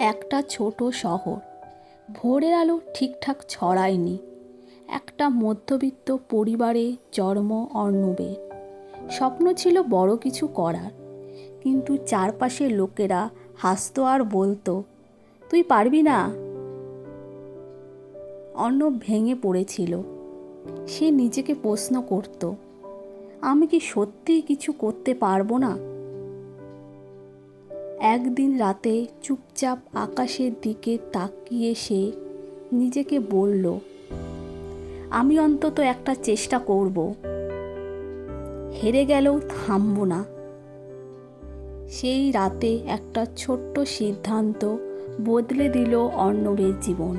একটা ছোট শহর, ভোরের আলো ঠিকঠাক ছড়ায়নি। একটা মধ্যবিত্ত পরিবারে জন্ম অর্ণবের। স্বপ্ন ছিল বড় কিছু করার, কিন্তু চারপাশের লোকেরা হাসতো আর বলতো, তুই পারবি না। অর্ণব ভেঙে পড়েছিল। সে নিজেকে প্রশ্ন করত, আমি কি সত্যিই কিছু করতে পারবো না? একদিন রাতে চুপচাপ আকাশের দিকে তাকিয়ে সে নিজেকে বলল, আমি অন্তত একটা চেষ্টা করব। হেরে গেলেও থামব না। সেই রাতে একটা ছোট্ট সিদ্ধান্ত বদলে দিল অর্ণবের জীবন।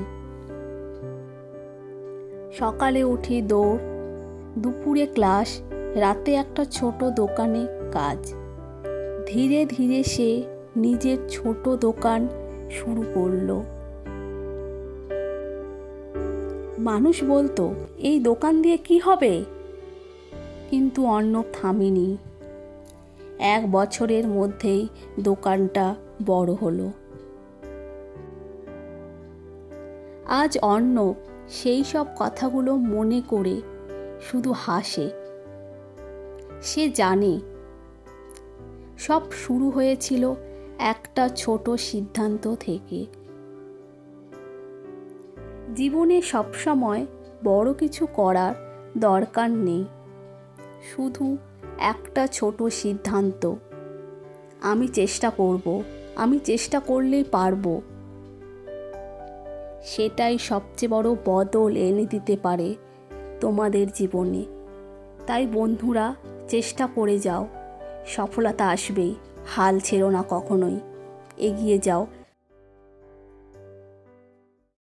সকালে উঠে দৌড়, দুপুরে ক্লাস, রাতে একটা ছোট দোকানে কাজ। ধীরে ধীরে সে নিজের ছোট দোকান শুরু করলো। মানুষ বলতো, এই দোকান দিয়ে কি হবে? কিন্তু অর্ণব থামেনি। 1 বছরের মধ্যেই দোকানটা বড় হলো। আজ অর্ণব সেই সব কথাগুলো মনে করে শুধু হাসে। সে জানে সব শুরু হয়েছিল একটা ছোট সিদ্ধান্ত থেকে। জীবনে সবসময় বড় কিছু করার দরকার নেই, শুধু একটা ছোট সিদ্ধান্ত। আমি চেষ্টা করব, আমি চেষ্টা করলেই পারবো। সেটাই সবচেয়ে বড় বদল এনে দিতে পারে তোমাদের জীবনে। তাই বন্ধুরা, চেষ্টা করে যাও, সফলতা আসবেই। হাল ছেড়ো না কখনোই, এগিয়ে যাও